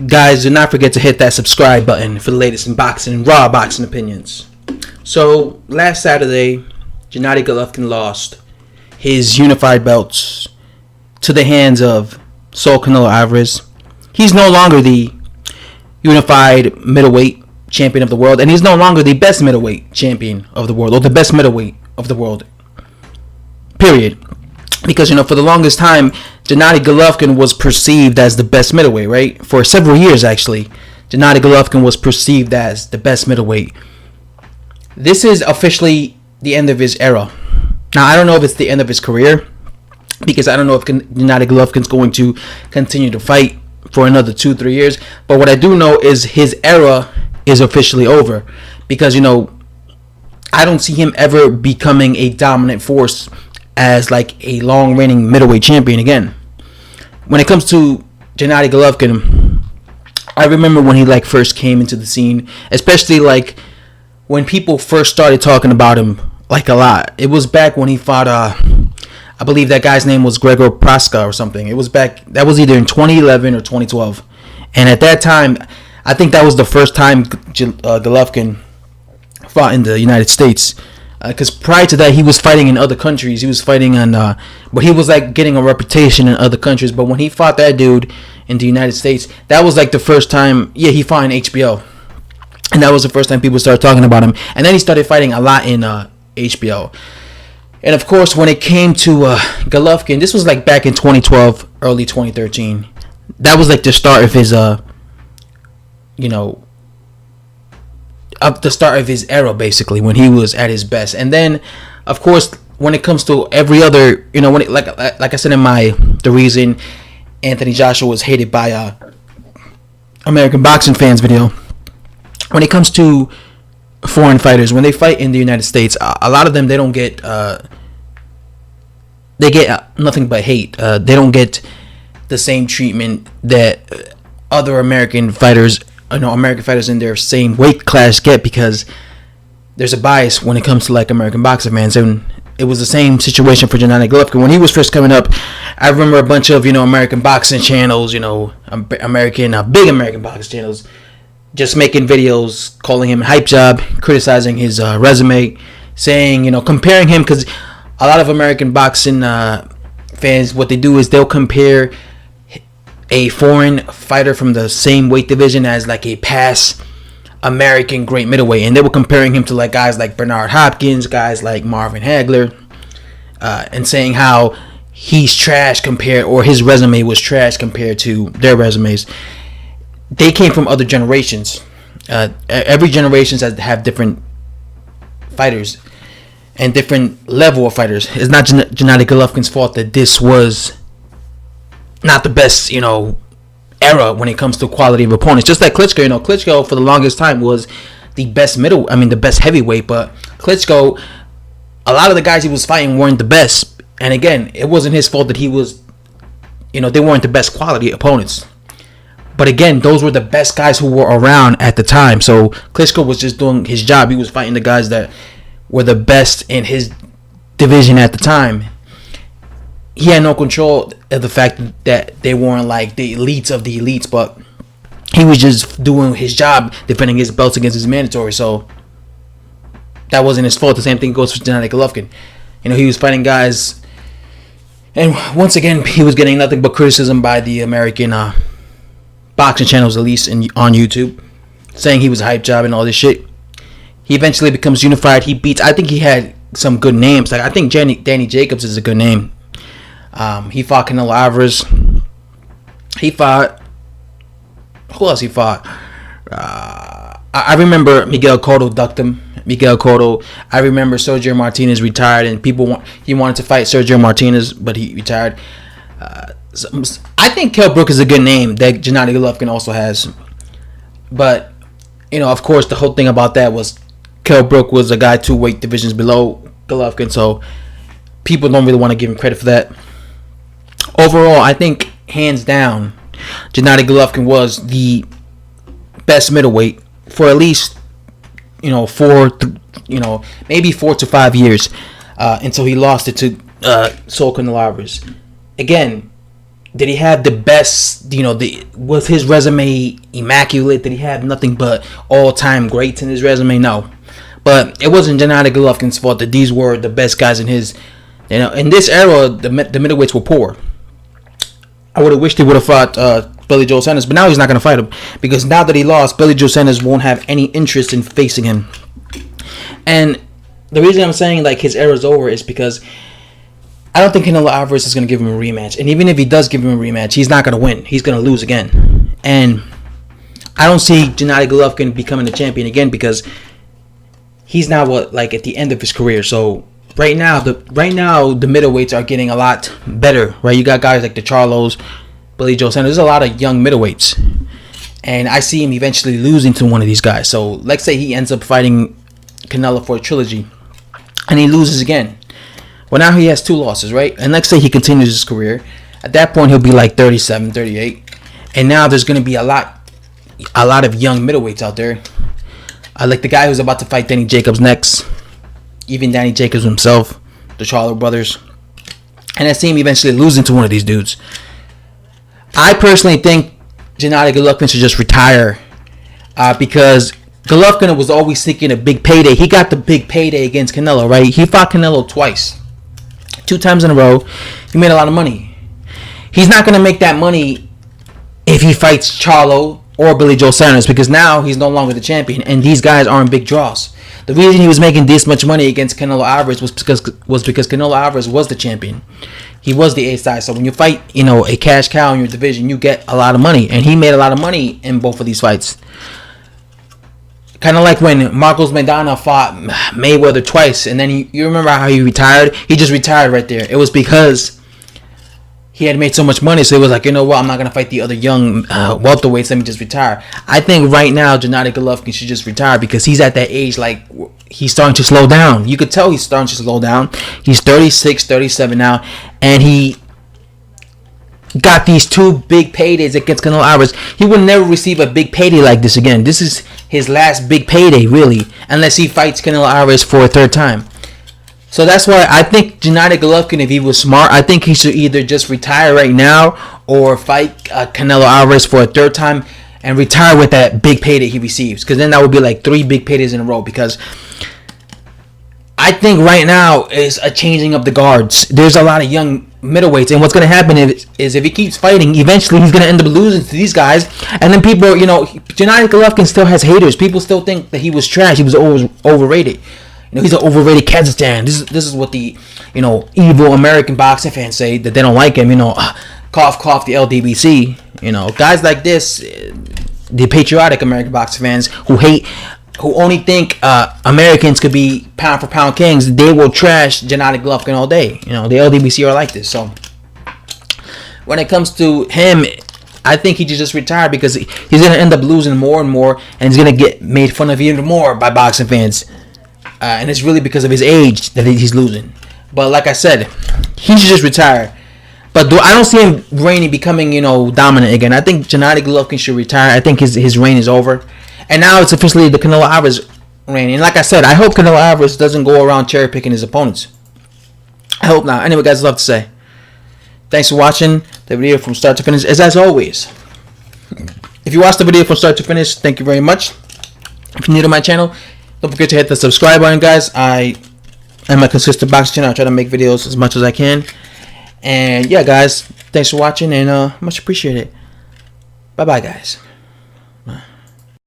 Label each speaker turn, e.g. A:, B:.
A: Guys, do not forget to hit that subscribe button for the latest in boxing and raw boxing opinions. So, last Saturday, Gennady Golovkin lost his unified belts to the hands of Saul Canelo Alvarez. He's no longer the unified middleweight champion of the world, and he's no longer the best middleweight champion of the world, or the best middleweight of the world. Period. Because, for the longest time, Gennady Golovkin was perceived as the best middleweight, right? For several years, actually, Gennady Golovkin was perceived as the best middleweight. This is officially the end of his era. Now, I don't know if it's the end of his career, because I don't know if Gennady Golovkin's going to continue to fight for another 2-3 years. But what I do know is his era is officially over, because, I don't see him ever becoming a dominant force as like a long-reigning middleweight champion again. When it comes to Gennady Golovkin, I remember when he first came into the scene, especially when people first started talking about him a lot. It was back when he fought I believe that guy's name was Gregor Praska or something. It was that was either in 2011 or 2012. And at that time, I think that was the first time Golovkin fought in the United States. Because prior to that, he was fighting in other countries. He was fighting on, but he was getting a reputation in other countries. But when he fought that dude in the United States, that was the first time. Yeah, he fought in HBO, and that was the first time people started talking about him. And then he started fighting a lot in HBO. And of course, when it came to Golovkin, this was back in 2012, early 2013. That was the start of his, the start of his era, basically, when he was at his best. And then, of course, when it comes to every other, like I said in the reason Anthony Joshua was hated by American boxing fans video, when it comes to foreign fighters, when they fight in the United States, a lot of them, they don't get they get nothing but hate. They don't get the same treatment that other American fighters in their same weight class get, because there's a bias when it comes to American boxing fans. And it was the same situation for Gennady Golovkin when he was first coming up. I remember a bunch of American boxing channels, big American boxing channels, just making videos calling him hype job, criticizing his resume, saying comparing him, because a lot of American boxing fans, what they do is they'll compare a foreign fighter from the same weight division as a past American great middleweight, and they were comparing him to guys like Bernard Hopkins, guys like Marvin Hagler, and saying how he's trash or his resume was trash compared to their resumes. They came from other generations. Every generation has have different fighters and different level of fighters. It's not Gennady Golovkin's fault that this was not the best, era when it comes to quality of opponents. Just like Klitschko, Klitschko for the longest time was the best the best heavyweight, but Klitschko, a lot of the guys he was fighting weren't the best. And again, it wasn't his fault that he was, they weren't the best quality opponents. But again, those were the best guys who were around at the time. So Klitschko was just doing his job. He was fighting the guys that were the best in his division at the time. He had no control of the fact that they weren't the elites of the elites, but he was just doing his job, defending his belts against his mandatory. So that wasn't his fault. The same thing goes for Gennady Golovkin. He was fighting guys, and once again, he was getting nothing but criticism by the American boxing channels, at least on YouTube, saying he was a hype job and all this shit. He eventually becomes unified. I think he had some good names. I think Danny Jacobs is a good name. He fought Canelo Alvarez. Who else he fought? I remember Miguel Cotto ducked him. I remember Sergio Martinez retired, and he wanted to fight Sergio Martinez, but he retired. I think Kell Brook is a good name that Gennady Golovkin also has. But, of course, the whole thing about that was Kell Brook was a guy 2 weight divisions below Golovkin, so people don't really want to give him credit for that. Overall, I think, hands down, Gennady Golovkin was the best middleweight for at least, maybe 4 to 5 years, until he lost it to Saul Canelo Alvarez. Again, Did he have the best, was his resume immaculate? Did he have nothing but all-time greats in his resume? No. But it wasn't Gennady Golovkin's fault that these were the best guys in his, in this era, the middleweights were poor. I would have wished he would have fought Billy Joe Sanders, but now he's not going to fight him. Because now that he lost, Billy Joe Sanders won't have any interest in facing him. And the reason I'm saying, like, his era's over is because I don't think Canelo Alvarez is going to give him a rematch. And even if he does give him a rematch, he's not going to win. He's going to lose again. And I don't see Gennady Golovkin becoming the champion again because he's now at the end of his career. So right now the middleweights are getting a lot better, right? You got guys like the Charlos, Billy Joe Sanders. There's a lot of young middleweights. And I see him eventually losing to one of these guys. So let's say he ends up fighting Canelo for a trilogy and he loses again. Well, now he has 2 losses, right? And let's say he continues his career. At that point, he'll be like 37, 38. And now there's going to be a lot of young middleweights out there. Like the guy who's about to fight Danny Jacobs next. Even Danny Jacobs himself. The Charlo brothers. And I see him eventually losing to one of these dudes. I personally think Gennady Golovkin should just retire. Because Golovkin was always seeking a big payday. He got the big payday against Canelo, right? He fought Canelo twice. 2 times in a row. He made a lot of money. He's not going to make that money if he fights Charlo or Billy Joe Sanders because now he's no longer the champion and these guys aren't big draws. The reason he was making this much money against Canelo Alvarez was because Canelo Alvarez was the champion. He was the A side. So when you fight, a cash cow in your division, you get a lot of money. And he made a lot of money in both of these fights. Kind of like when Marcos Maidana fought Mayweather twice, and then you remember how he retired? He just retired right there. It was because he had made so much money, so he was like, you know what, I'm not going to fight the other young welterweights, let me just retire. I think right now Gennady Golovkin should just retire because he's at that age, like, he's starting to slow down. You could tell he's starting to slow down. He's 36, 37 now, and he got these 2 big paydays against Canelo Alvarez. He will never receive a big payday like this again. This is his last big payday, really, unless he fights Canelo Alvarez for a 3rd time. So that's why I think Gennady Golovkin, if he was smart, I think he should either just retire right now or fight Canelo Alvarez for a 3rd time and retire with that big payday he receives. Because then that would be like 3 big paydays in a row. Because I think right now is a changing of the guards. There's a lot of young middleweights, and what's going to happen is if he keeps fighting, eventually he's going to end up losing to these guys, and then people, Gennady Golovkin still has haters. People still think that he was trash. He was overrated. He's an overrated Kazakhstan. This is what the evil American boxing fans say, that they don't like him. Cough cough the LDBC. Guys like this, the patriotic American boxing fans who only think Americans could be pound for pound kings, they will trash Gennady Golovkin all day. The LDBC are like this. So when it comes to him, I think he should just retire because he's going to end up losing more and more, and he's going to get made fun of even more by boxing fans. And it's really because of his age that he's losing. But like I said, he should just retire. But I don't see him reigning, becoming, dominant again. I think Gennady Golovkin should retire. I think his reign is over. And now it's officially the Canelo Alvarez reign. And like I said, I hope Canelo Alvarez doesn't go around cherry picking his opponents. I hope not. Anyway, guys, love to say. Thanks for watching the video from start to finish. As always, if you watched the video from start to finish, thank you very much. If you're new to my channel, don't forget to hit the subscribe button, guys. I am a consistent boxing channel. I try to make videos as much as I can. And yeah, guys, thanks for watching, and much appreciated. Bye-bye, guys.